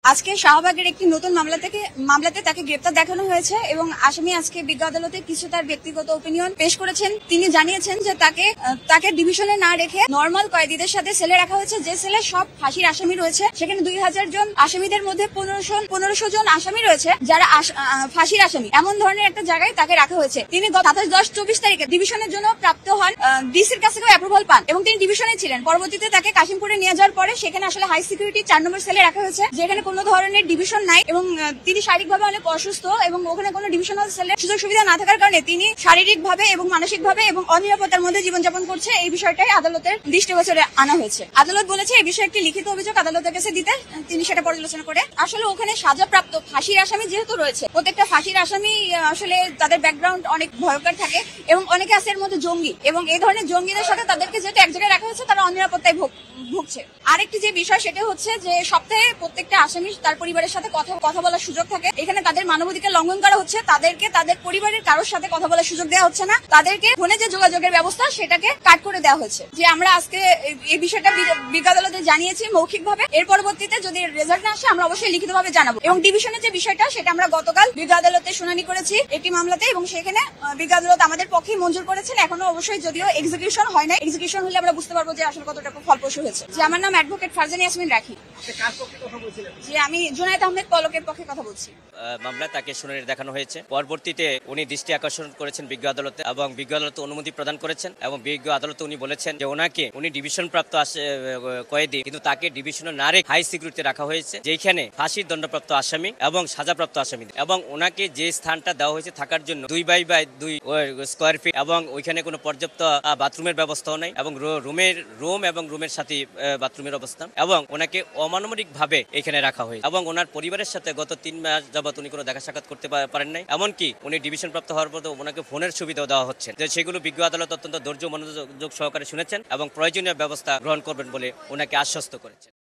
আজকে শাহবাগের একটি নতুন মামলাতে তাকে গ্রেপ্তার দেখানো হয়েছে এবং আসামি আজকে বিজ্ঞ আদালতে কিছু তার ব্যক্তিগত ওপিনিয়ন পেশ করেছেন। তিনি জানিয়েছেন যে তাকে ডিভিশনে না রেখে নর্মাল কয়েদিদের সাথে সেলে রাখা হয়েছে, যে সেলে সব ফাঁসির আসামি রয়েছে। সেখানে 2000 জন আসামিদের মধ্যে 1500 জন আসামি রয়েছে যারা ফাঁসির আসামি। এমন ধরনের একটা জায়গায় তাকে রাখা হয়েছে। তিনি 27-10-24 তারিখে ডিভিশনের জন্য প্রাপ্ত হন, ডিসির কাছ থেকে অ্যাপ্রুভাল পান এবং তিনি ডিভিশনে ছিলেন। পরবর্তীতে তাকে কাশিমপুরে নিয়ে যাওয়ার পরে সেখানে আসলে হাই সিকিউরিটি 4 নম্বর সেলে রাখা হয়েছে, যেখানে কোনো ধরনের ডিভিশন নাই এবং তিনি শারীরিকভাবে অনেক অসুস্থ এবং ওখানে কোনো ডিভিশনাল সেলের সুযোগ সুবিধা না থাকার কারণে তিনি শারীরিকভাবে এবং মানসিকভাবে এবং অনিরাপত্তার মধ্যে জীবনযাপন করছে। এই বিষয়টাই আদালতের দৃষ্টিগোচরে আনা হয়েছে। আদালত বলেছে এই বিষয়ে একটি লিখিত অভিযোগ আদালতের কাছে দিতে, তিনি সেটা পর্যালোচনা করে। আসলে ওখানে সাজাপ্রাপ্ত ফাঁসির আসামি যেহেতু রয়েছে, প্রত্যেকটা ফাঁসির আসামি আসলে তাদের ব্যাকগ্রাউন্ড অনেক ভয়ঙ্কর থাকে এবং অনেকে আছে এর মধ্যে জঙ্গি, এবং এই ধরনের জঙ্গিদের সাথে তাদেরকে যেহেতু এক জায়গায় রাখা হয়েছে তারা অনিরাপত্তায় ভুগছে। আরেকটি যে বিষয় সেটা হচ্ছে যে সপ্তাহে প্রত্যেকটা আসামি তার পরিবারের সাথে কথা বলার সুযোগ থাকে। এখানে তাদের মানবাধিকার লঙ্ঘন করা হচ্ছে, তাদেরকে তাদের পরিবারের কারোর সাথে কথা বলার সুযোগ দেওয়া হচ্ছে না, তাদেরকে ফোনে যে যোগাযোগের ব্যবস্থা সেটাকে কাট করে দেওয়া হয়েছে। যে আমরা আজকে এই বিষয়টা বিজ্ঞ আদালতে জানিয়েছি মৌখিকভাবে, এর পরবর্তীতে যদি রেজাল্ট না আসে আমরা অবশ্যই লিখিতভাবে জানাবো। এবং ডিভিশনের যে বিষয়টা সেটা আমরা গতকাল বিজ্ঞ আদালতে শুনানি করেছি একটি মামলাতে, এবং সেখানে বিজ্ঞ আদালত আমাদের পক্ষে মঞ্জুর করেছেন। এখনো অবশ্যই যদিও এক্সিকিউশন হয় না, এক্সিকিউশন হলে আমরা বুঝতে পারবো যে আসলে কতটা ফলপ্রসূ হয়েছে। যে আমার নাম অ্যাডভোকেট ফারজানা ইয়াসমিন রাখি। যে আমি জুনায়েদ আহমেদ পলকের পক্ষে কথা বলছি। মামলায় তাকে শুনানি দেখানো হয়েছে। পরবর্তীতে উনি দৃষ্টি আকর্ষণ করেছেন বিজ্ঞ আদালতে এবং বিজ্ঞ আদালত অনুমতি প্রদান করেছেন এবং বিজ্ঞ আদালতে উনি বলেছেন যে উনি ডিভিশন প্রাপ্ত কয়েদি, কিন্তু তাকে ডিভিশনে না রেখে হাই সিকিউরিটি রাখা হয়েছে, যেখানে ফাঁসির দণ্ডপ্রাপ্ত আসামি এবং সাজাপ্রাপ্ত আসামি, এবং ওনাকে যে স্থানটা দেওয়া হয়েছে থাকার জন্য 2x2 স্কোয়ার ফিট এবং ওইখানে কোনো পর্যাপ্ত বাথরুমের ব্যবস্থাও নাই এবং রুমের সাথে বাথরুমের অবস্থান, এবং ওনাকে অমানবিক ভাবে এখানে রাখা হয়েছে এবং ওনার পরিবারের সাথে গত 3 মাস যাবত উনি কোনো দেখা সাক্ষাৎ করতে পারেন নাই। এমনকি উনি ডিভিশন প্রাপ্ত হওয়ার পর ওনাকে ফোনের সুবিধাও দেওয়া হচ্ছে, যে সেগুলো বিজ্ঞ আদালত অত্যন্ত ধৈর্য মনোযোগ সহকারে শুনেছেন এবং প্রয়োজনীয় ব্যবস্থা গ্রহণ করবেন বলে ওনাকে আশ্বস্ত করেছেন।